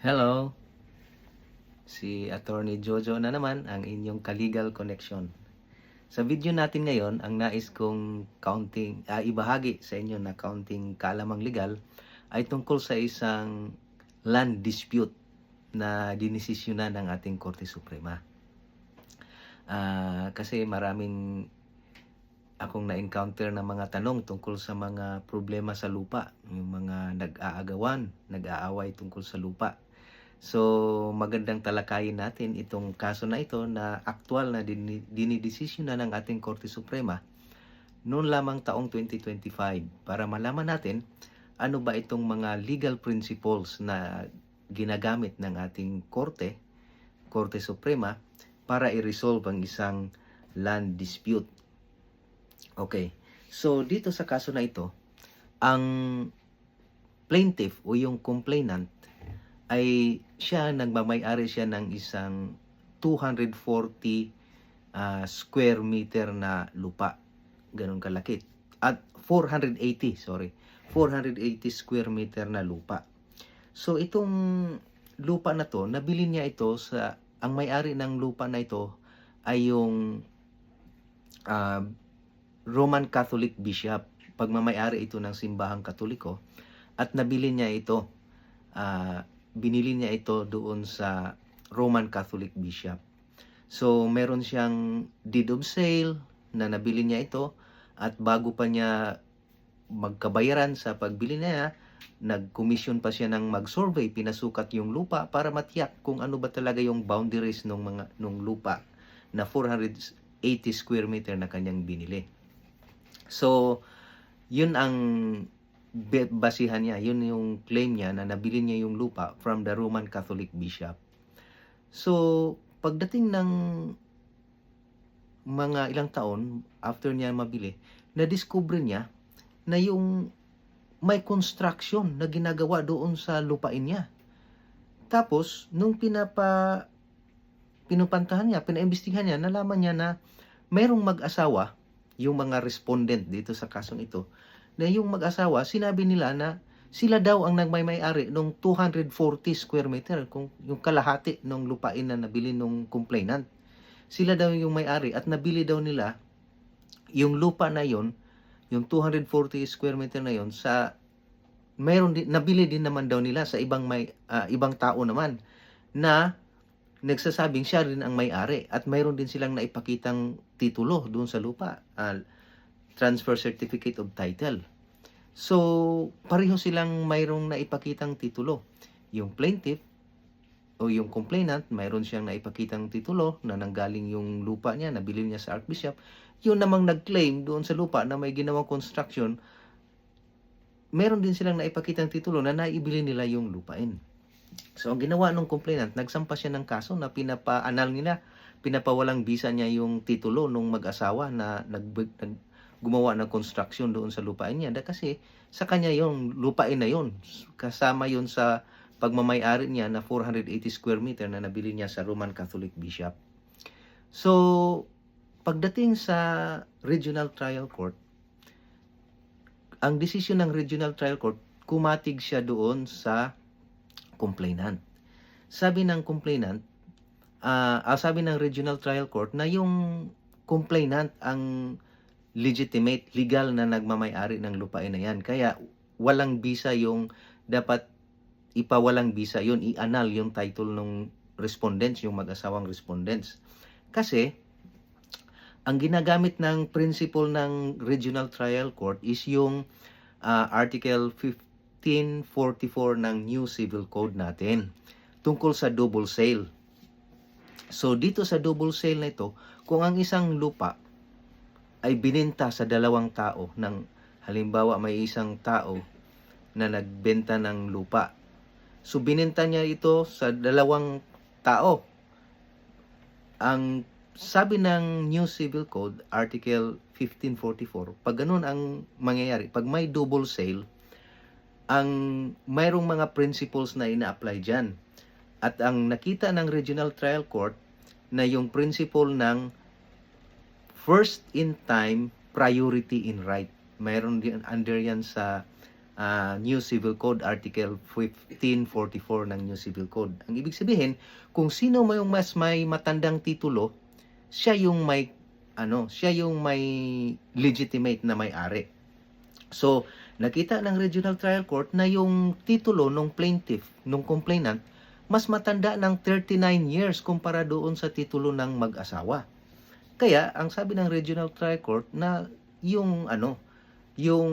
Hello, si Attorney Jojo na naman ang inyong ka-legal connection. Sa video natin ngayon, ang nais kong ibahagi sa inyo na kaunting kaalamang legal ay tungkol sa isang land dispute na dinesisyonan ng ating Korte Suprema. Kasi maraming akong na-encounter na mga tanong tungkol sa mga problema sa lupa, yung mga nag-aaway tungkol sa lupa. So, magandang talakayin natin itong kaso na ito na aktual na dinidesisyonan ng ating Korte Suprema noon lamang taong 2025 para malaman natin ano ba itong mga legal principles na ginagamit ng ating Korte Suprema para i-resolve ang isang land dispute. Okay, so dito sa kaso na ito, ang plaintiff o yung complainant ay nagmamay-ari siya ng isang 240 square meter na lupa. Ganun kalaki. At 480 square meter na lupa. So itong lupa na to, nabili niya ito ang may-ari ng lupa na ito ay yung Roman Catholic Bishop. Pagmamay-ari ito ng simbahang Katoliko at nabili niya ito. Binili niya ito doon sa Roman Catholic Bishop. So, meron siyang deed of sale na nabili niya ito at bago pa niya magkabayaran sa pagbili niya, nag-commission pa siya ng mag-survey, pinasukat yung lupa para matiyak kung ano ba talaga yung boundaries nung lupa na 480 square meter na kanyang binili. So, yun ang basihan niya, yun yung claim niya na nabili niya yung lupa from the Roman Catholic Bishop. So, pagdating ng mga ilang taon after niya mabili, na-discover niya na yung may construction na ginagawa doon sa lupain niya. Tapos, nung pinupantahan niya, pinaimbestigahan niya, nalaman niya na mayroong mag-asawa, yung mga respondent dito sa kasong ito, na yung mag-asawa, sinabi nila na sila daw ang nagmay-ari nung 240 square meter, kung yung kalahati ng lupain na nabili nung complainant. Sila daw yung may-ari at nabili daw nila yung lupa na yon, yung 240 square meter na yon nabili din naman daw nila sa ibang tao naman na nagsasabing siya rin ang may-ari at mayroon din silang naipakitang titulo doon sa lupa, transfer certificate of title. So, pareho silang mayroong naipakitang titulo. Yung plaintiff o yung complainant, mayroon siyang naipakitang titulo na nanggaling yung lupa niya, nabili niya sa Archbishop. Yun namang nag-claim doon sa lupa na may ginawang construction, meron din silang naipakitang titulo na naibili nila yung lupain. So, ang ginawa ng complainant, nagsampa siya ng kaso na pinapawalang bisa niya yung titulo ng mag-asawa na gumawa ng construction doon sa lupain niya. Kasi sa kanya yung lupain na yun. Kasama yun sa pagmamay-ari niya na 480 square meter na nabili niya sa Roman Catholic Bishop. So, pagdating sa Regional Trial Court, ang desisyon ng Regional Trial Court, kumatig siya doon sa complainant. Sabi ng complainant, sabi ng Regional Trial Court na yung complainant ang legitimate, legal na nagmamay-ari ng lupain na yan. Kaya walang bisa yung dapat ipawalang bisa yun, i-annul yung title ng respondents, yung mag-asawang respondents. Kasi ang ginagamit ng principle ng Regional Trial Court is yung Article 1544 ng New Civil Code natin tungkol sa double sale. So dito sa double sale na ito, kung ang isang lupa ay bininta sa dalawang tao, halimbawa may isang tao na nagbenta ng lupa. So bininta niya ito sa dalawang tao. Ang sabi ng New Civil Code, Article 1544, pag ganun ang mangyayari, pag may double sale, mayroong mga principles na ina-apply dyan. At ang nakita ng Regional Trial Court na yung principle ng first in time, priority in right. Mayroon din under yan sa New Civil Code, Article 1544 ng New Civil Code. Ang ibig sabihin, kung sino may mas may matandang titulo, siya yung may legitimate na may-ari. So, nakita ng Regional Trial Court na yung titulo ng plaintiff, ng complainant, mas matanda ng 39 years kumpara doon sa titulo ng mag-asawa. Kaya, ang sabi ng Regional Trial Court na yung yung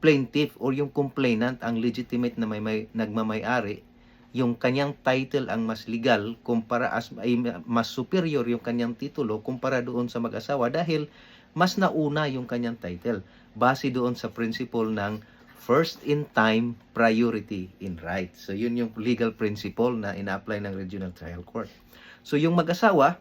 plaintiff or yung complainant ang legitimate na may nagmamay-ari, yung kanyang title ang mas legal kumpara mas superior yung kanyang titulo kumpara doon sa mag-asawa dahil mas nauna yung kanyang title base doon sa principle ng first in time, priority in right. So yun yung legal principle na ina-apply ng Regional Trial Court. So yung mag-asawa,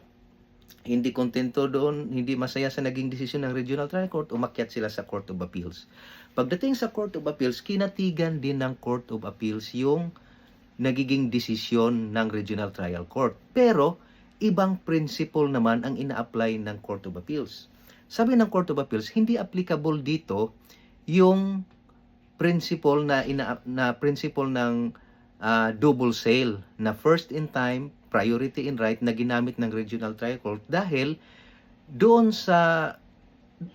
hindi kontento doon, hindi masaya sa naging desisyon ng Regional Trial Court, umakyat sila sa Court of Appeals. Pagdating sa Court of Appeals, kinatigan din ng Court of Appeals yung nagiging desisyon ng Regional Trial Court. Pero, ibang principle naman ang ina-apply ng Court of Appeals. Sabi ng Court of Appeals, hindi applicable dito yung principle na principle ng double sale na first in time, priority in right na ginamit ng Regional Trial Court dahil doon sa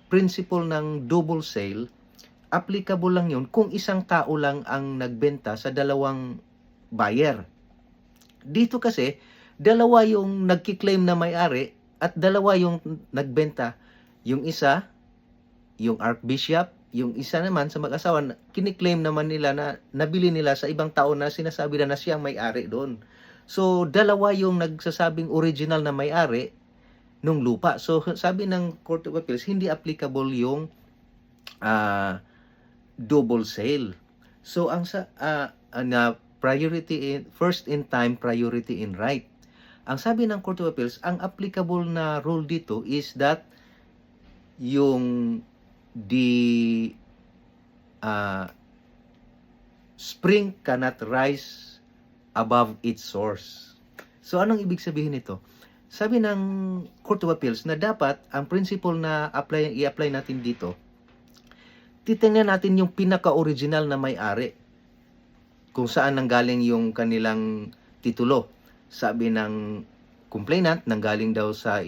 principle ng double sale, applicable lang yun kung isang tao lang ang nagbenta sa dalawang buyer. Dito kasi, dalawa yung nagki-claim na may-ari at dalawa yung nagbenta. Yung isa, yung Archbishop, yung isa naman sa mag-asawa, kiniklaim naman nila na nabili nila sa ibang tao na sinasabi na siya ang may-ari doon. So, dalawa yung nagsasabing original na may-ari nung lupa. So, sabi ng Court of Appeals, hindi applicable yung double sale. So, ang first in time, priority in right. Ang sabi ng Court of Appeals, ang applicable na rule dito is that yung the spring cannot rise above its source. So, anong ibig sabihin nito? Sabi ng Court of Appeals na dapat ang principle na i-apply natin dito, titingnan natin yung pinaka-original na may-ari kung saan nanggaling yung kanilang titulo. Sabi ng complainant, nanggaling daw sa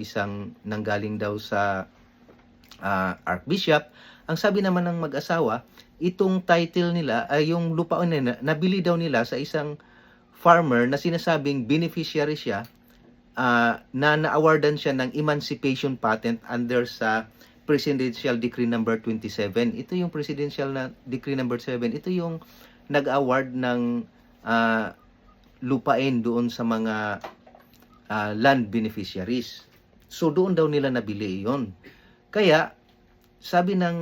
Archbishop. Ang sabi naman ng mag-asawa, itong title nila ay yung lupa nila, nabili daw nila sa isang farmer na sinasabing beneficiary siya, na na-awardan siya ng emancipation patent under sa Presidential Decree number 27. Ito yung Presidential na Decree number 7. Ito yung nag-award ng lupain doon sa mga land beneficiaries. So doon daw nila nabili yon. Kaya sabi ng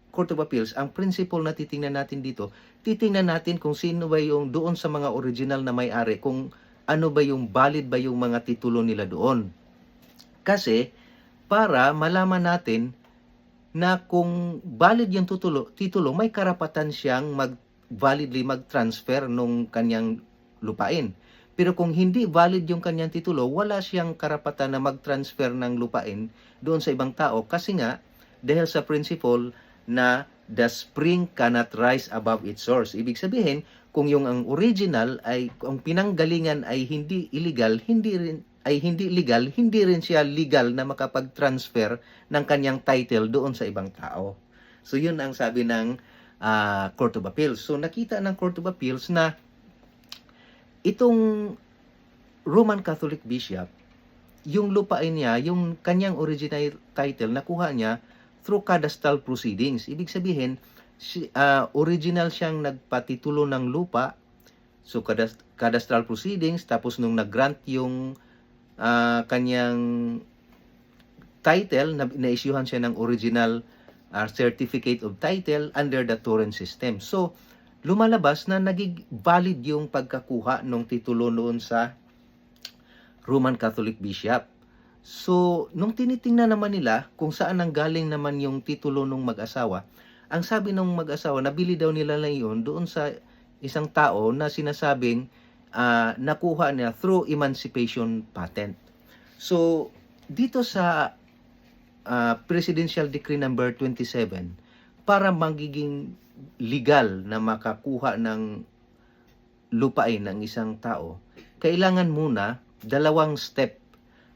Court of Appeals, ang principle na titingnan natin dito, titingnan natin kung sino ba yung doon sa mga original na may-ari, kung ano ba yung valid ba yung mga titulo nila doon. Kasi para malaman natin na kung valid yung titulo, may karapatan siyang validly mag-transfer nung kanyang lupain. Pero kung hindi valid yung kanyang titulo, wala siyang karapatan na mag-transfer ng lupain doon sa ibang tao kasi nga dahil sa principle na the spring cannot rise above its source. Ibig sabihin, kung yung ang original ay kung pinanggalingan ay hindi illegal, hindi legal, hindi rin siya legal na makapag-transfer ng kanyang title doon sa ibang tao. So yun ang sabi ng Court of Appeals. So nakita ng Court of Appeals na itong Roman Catholic Bishop, yung lupain niya, yung kanyang original title, nakuha niya through cadastral proceedings. Ibig sabihin, original siyang nagpatitulo ng lupa, so cadastral proceedings, tapos nung nag-grant yung kanyang title, na-issuehan siya ng original certificate of title under the Torrent system. So, lumalabas na naging valid yung pagkakuha ng titulo noon sa Roman Catholic Bishop. So, nung tinitingnan naman nila kung saan nanggaling naman yung titulo ng mag-asawa, ang sabi ng mag-asawa, nabili daw nila lang yun doon sa isang tao na sinasabing nakuha niya through emancipation patent. So, dito sa Presidential Decree number 27, para magiging legal na makakuha ng lupain ng isang tao, kailangan muna dalawang step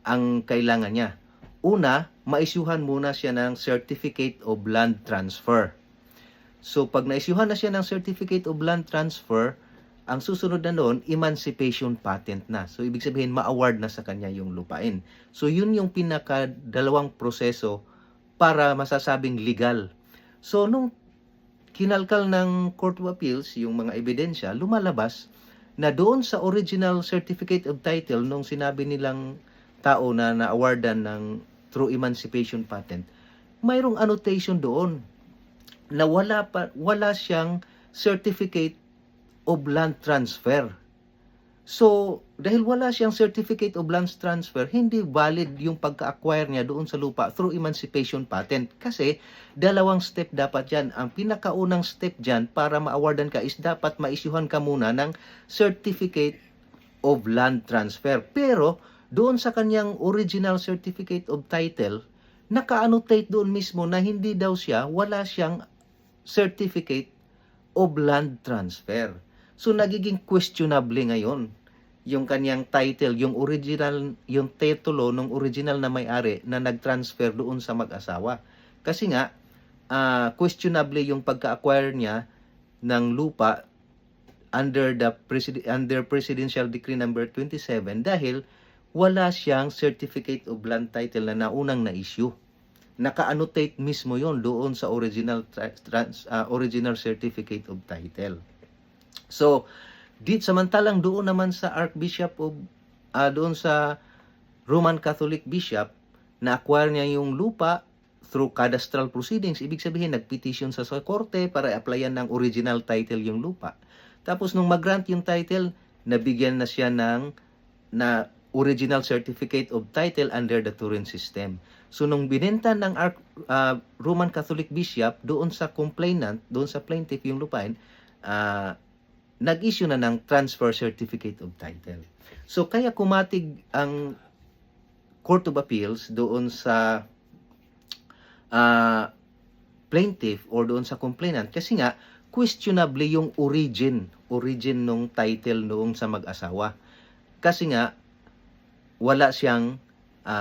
ang kailangan niya. Una, maisyuhan muna siya ng Certificate of Land Transfer. So pag naisyuhan na siya ng Certificate of Land Transfer, ang susunod na noon, emancipation patent na. So ibig sabihin, ma-award na sa kanya yung lupain. So yun yung pinaka-dalawang proseso para masasabing legal. So nung kinalkal ng Court of Appeals yung mga ebidensya, lumalabas na doon sa original Certificate of Title nung sinabi nilang tao na na-awardan ng through emancipation patent, mayroong annotation doon na wala siyang Certificate of Land Transfer. So, dahil wala siyang Certificate of Land Transfer, hindi valid yung pagka-acquire niya doon sa lupa through emancipation patent. Kasi, dalawang step dapat yan. Ang pinakaunang step dyan para ma-awardan ka is dapat ma-issuehan ka muna ng Certificate of Land Transfer. Pero, doon sa kanyang original Certificate of Title, naka-annotate doon mismo na hindi daw wala siyang Certificate of Land Transfer. So, nagiging questionable ngayon yung kanyang title, yung original, yung titulo ng original na may-ari na nag-transfer doon sa mag-asawa. Kasi nga, questionable yung pagka-acquire niya ng lupa under Presidential Decree number 27 dahil wala siyang Certificate of Land Title na naunang na-issue. Naka-annotate mismo yon doon sa original Certificate of Title. So, samantalang doon naman sa Archbishop of, doon sa Roman Catholic Bishop, na-acquire niya yung lupa through cadastral proceedings. Ibig sabihin, nag-petition sa korte para applyan ng original title yung lupa. Tapos, nung mag-grant yung title, nabigyan na siya ng original Certificate of Title under the Turin system. So, nung binenta ng Roman Catholic Bishop doon sa complainant, doon sa plaintiff yung lupain, nag-issue na ng Transfer Certificate of Title. So, kaya kumatig ang Court of Appeals doon sa plaintiff or doon sa complainant kasi nga, questionable yung origin nung title noong sa mag-asawa. Kasi nga, wala siyang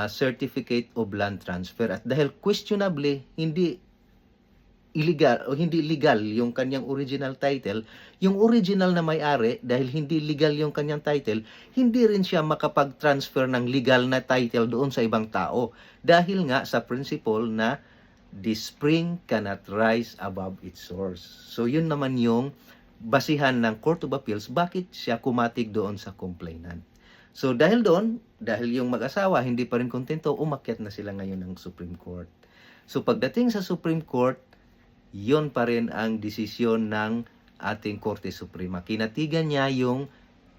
Certificate of Land Transfer. At dahil questionably, hindi illegal o hindi legal yung kanyang original title, yung original na may-ari, dahil hindi legal yung kanyang title, hindi rin siya makapag-transfer ng legal na title doon sa ibang tao. Dahil nga sa principle na the spring cannot rise above its source. So yun naman yung basihan ng Court of Appeals, bakit siya kumatig doon sa complainant. So dahil doon, dahil yung mag-asawa hindi pa rin kontento, umakyat na sila ngayon ng Supreme Court. So pagdating sa Supreme Court, yon pa rin ang desisyon ng ating Korte Suprema. Kinatigan niya yung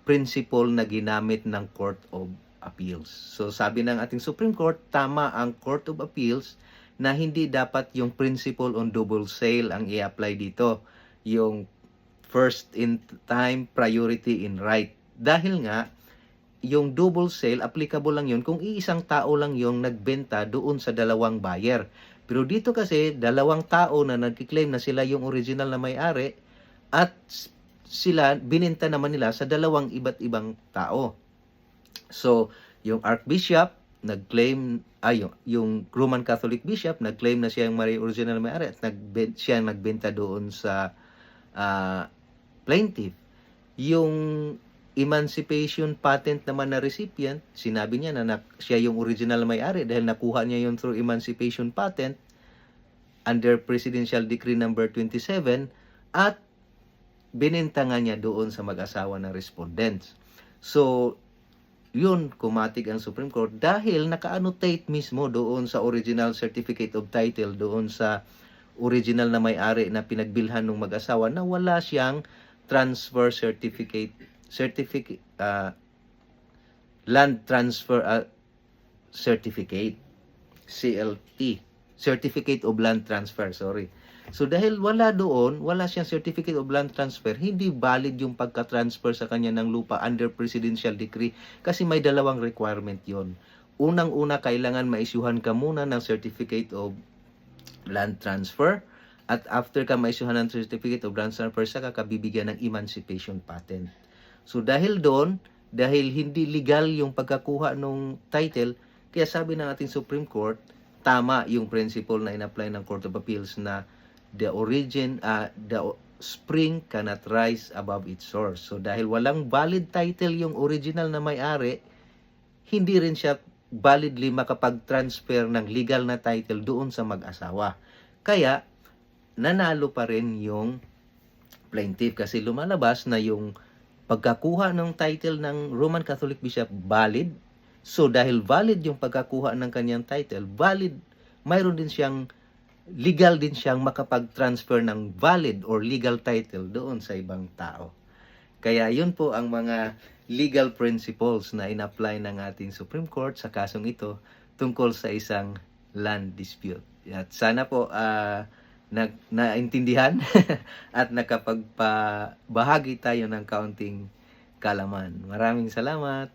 principle na ginamit ng Court of Appeals. So sabi ng ating Supreme Court, tama ang Court of Appeals na hindi dapat yung principle on double sale ang i-apply dito. Yung first in time, priority in right. Dahil nga, yung double sale, applicable lang yun kung iisang tao lang yung nagbenta doon sa dalawang buyer. Pero dito kasi, dalawang tao na nagkiklaim na sila yung original na may-ari at sila, bininta naman nila sa dalawang iba't ibang tao. So, yung Archbishop, nag-claim, yung Roman Catholic Bishop, nag-claim na siya yung original na may-ari at siya nagbenta doon sa plaintiff. Yung emancipation patent naman na recipient, sinabi niya na siya yung original may-ari dahil nakuha niya yung through emancipation patent under Presidential Decree number 27 at binenta nga niya doon sa mag-asawa ng respondents. So, yun, kumatig ang Supreme Court dahil naka-annotate mismo doon sa original Certificate of Title, doon sa original na may-ari na pinagbilhan ng mag-asawa na wala siyang transfer land transfer certificate, CLT, Certificate of Land Transfer, sorry. So dahil wala siyang Certificate of Land Transfer, hindi valid yung pagka-transfer sa kanya ng lupa under Presidential Decree kasi may dalawang requirement yon. Unang-una, kailangan ma-issuehan ka muna ng Certificate of Land Transfer At after ka ma-issuehan ng certificate of grounds transfer, saka ka bibigyan ng emancipation patent. So dahil doon, dahil hindi legal yung pagkakuha ng title, kaya sabi ng ating Supreme Court, tama yung principle na in-apply ng Court of Appeals na the spring cannot rise above its source. So dahil walang valid title yung original na may-ari, hindi rin siya validly makapag-transfer ng legal na title doon sa mag-asawa. Kaya, nanalo pa rin yung plaintiff kasi lumalabas na yung pagkakuha ng title ng Roman Catholic Bishop valid. So dahil valid yung pagkakuha ng kanyang title, valid, mayroon din siyang legal din siyang makapag-transfer ng valid or legal title doon sa ibang tao. Kaya yun po ang mga legal principles na in-apply ng ating Supreme Court sa kasong ito tungkol sa isang land dispute. At sana po naintindihan at nakapagpabahagi tayo ng kaunting kalaman. Maraming salamat.